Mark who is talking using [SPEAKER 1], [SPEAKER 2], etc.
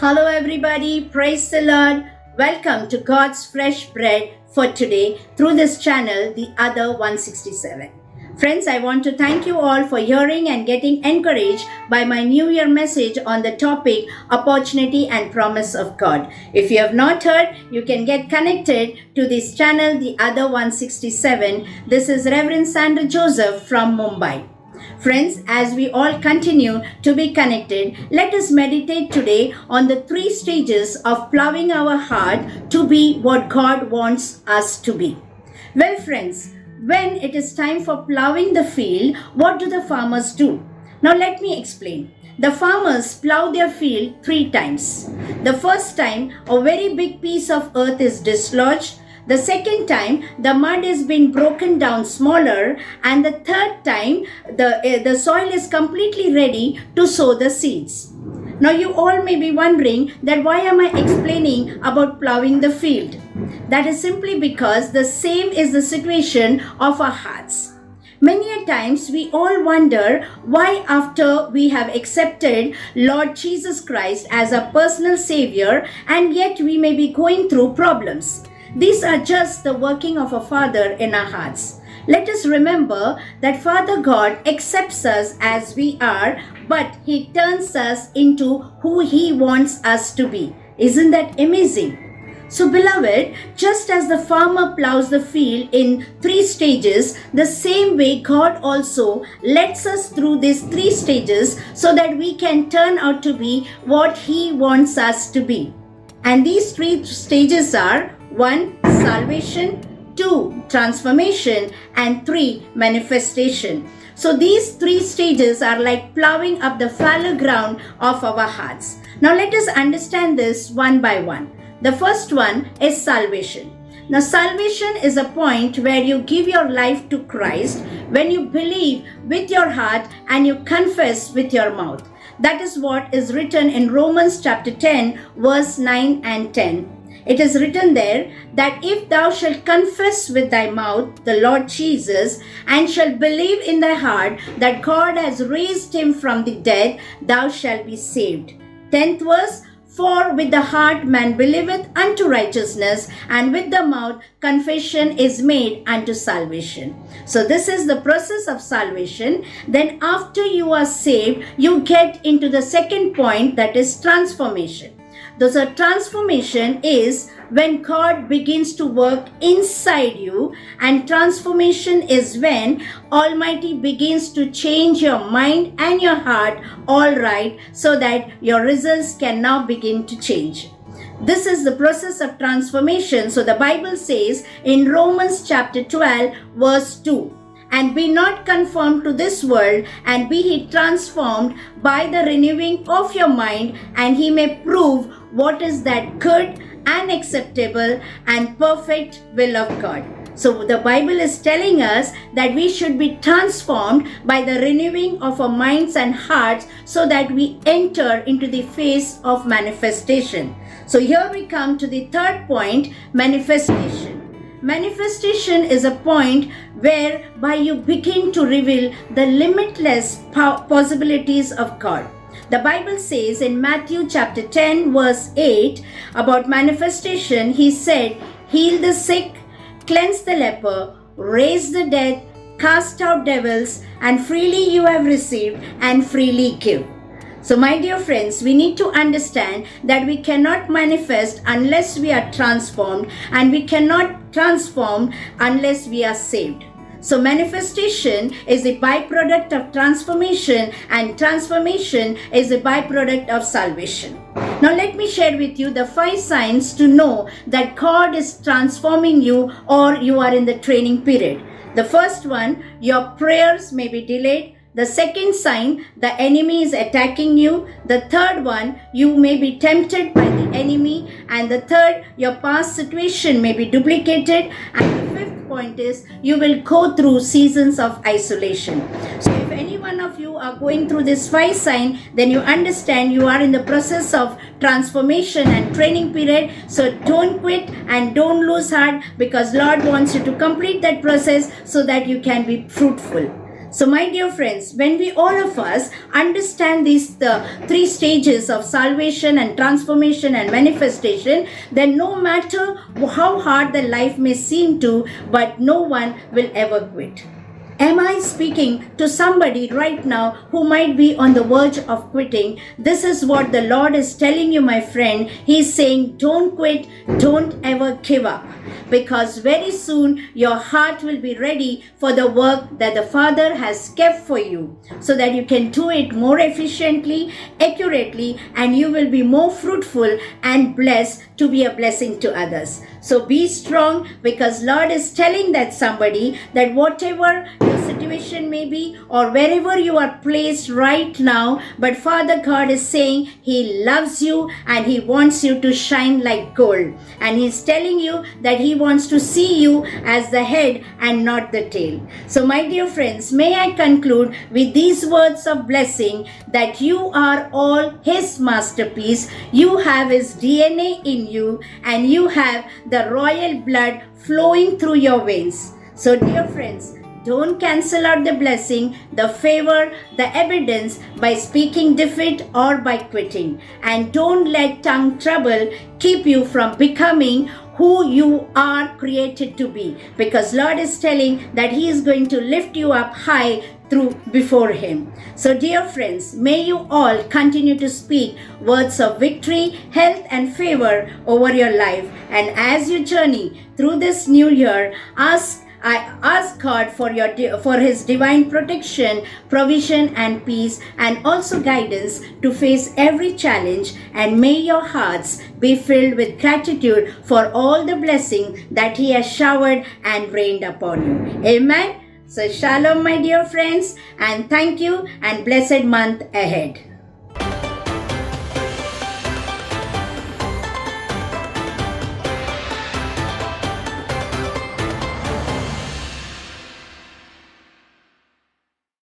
[SPEAKER 1] Hello, everybody. Praise the Lord. Welcome to God's Fresh Bread for today through this channel, The Other 167. Friends, I want to thank you all for hearing and getting encouraged by my New Year message on the topic Opportunity and Promise of God. If you have not heard, you can get connected to this channel, The Other 167. This is Reverend Sandra Joseph from Mumbai. Friends, as we all continue to be connected, let us meditate today on the 3 stages of plowing our heart to be what God wants us to be. Well, friends, when it is time for plowing the field, what do the farmers do? Now let me explain. The farmers plow their field 3 times. The first time, a very big piece of earth is dislodged. The second time, the mud is being broken down smaller, and the third time, the soil is completely ready to sow the seeds. Now you all may be wondering that why am I explaining about plowing the field? That is simply because the same is the situation of our hearts. Many a times we all wonder why after we have accepted Lord Jesus Christ as our personal Savior, and yet we may be going through problems. These are just the working of a Father in our hearts. Let us remember that Father God accepts us as we are, but He turns us into who He wants us to be. Isn't that amazing? So beloved, just as the farmer plows the field in 3 stages, the same way God also lets us through these 3 stages so that we can turn out to be what He wants us to be. And these 3 stages are 1. Salvation, 2. Transformation, and 3. Manifestation. So these 3 stages are like plowing up the fallow ground of our hearts. Now let us understand this one by one. The first one is salvation. Now salvation is a point where you give your life to Christ when you believe with your heart and you confess with your mouth. That is what is written in Romans chapter 10 verse 9 and 10. It is written there that if thou shalt confess with thy mouth the Lord Jesus and shalt believe in thy heart that God has raised him from the dead, thou shalt be saved. 10th verse, for with the heart man believeth unto righteousness, and with the mouth confession is made unto salvation. So this is the process of salvation. Then after you are saved, you get into the second point, that is transformation. The transformation is when God begins to work inside you, and transformation is when Almighty begins to change your mind and your heart all right, so that your results can now begin to change. This is the process of transformation. So the Bible says in Romans chapter 12 verse 2, and be not conformed to this world, and be ye transformed by the renewing of your mind, and He may prove what is that good and acceptable and perfect will of God. So the Bible is telling us that we should be transformed by the renewing of our minds and hearts so that we enter into the phase of manifestation. So here we come to the third point, manifestation. Manifestation is a point whereby you begin to reveal the limitless possibilities of God. The Bible says in Matthew chapter 10 verse 8 about manifestation, He said, heal the sick, cleanse the leper, raise the dead, cast out devils, and freely you have received and freely give. So my dear friends, we need to understand that we cannot manifest unless we are transformed, and we cannot transform unless we are saved. So manifestation is a byproduct of transformation, and transformation is a byproduct of salvation. Now let me share with you the 5 signs to know that God is transforming you or you are in the training period. The first one, your prayers may be delayed. The second sign, the enemy is attacking you. The third one, you may be tempted by the enemy. And the third, your past situation may be duplicated. And the fifth point is, you will go through seasons of isolation. So if any one of you are going through this 5 sign, then you understand you are in the process of transformation and training period. So don't quit and don't lose heart, because Lord wants you to complete that process so that you can be fruitful. So, my dear friends, when we all of us understand these three stages of salvation and transformation and manifestation, then no matter how hard the life may seem to, but no one will ever quit. Am I speaking to somebody right now who might be on the verge of quitting? This is what the Lord is telling you, my friend. He's saying, don't quit, don't ever give up. Because very soon your heart will be ready for the work that the Father has kept for you, so that you can do it more efficiently, accurately, and you will be more fruitful and blessed to be a blessing to others. So be strong, because Lord is telling that somebody that whatever your situation may be or wherever you are placed right now, but Father God is saying He loves you and He wants you to shine like gold. And He's telling you that He wants to see you as the head and not the tail. So my dear friends, may I conclude with these words of blessing, that you are all His masterpiece. You have His DNA in you, and you have the royal blood flowing through your veins. So dear friends, don't cancel out the blessing, the favor, the evidence by speaking defeat or by quitting. And don't let tongue trouble keep you from becoming who you are created to be. Because Lord is telling that He is going to lift you up high through before Him. So dear friends, may you all continue to speak words of victory, health and favor over your life. And as you journey through this new year, I ask God for His divine protection, provision and peace, and also guidance to face every challenge. And may your hearts be filled with gratitude for all the blessing that He has showered and rained upon you. Amen. So shalom, my dear friends, and thank you, and blessed month ahead.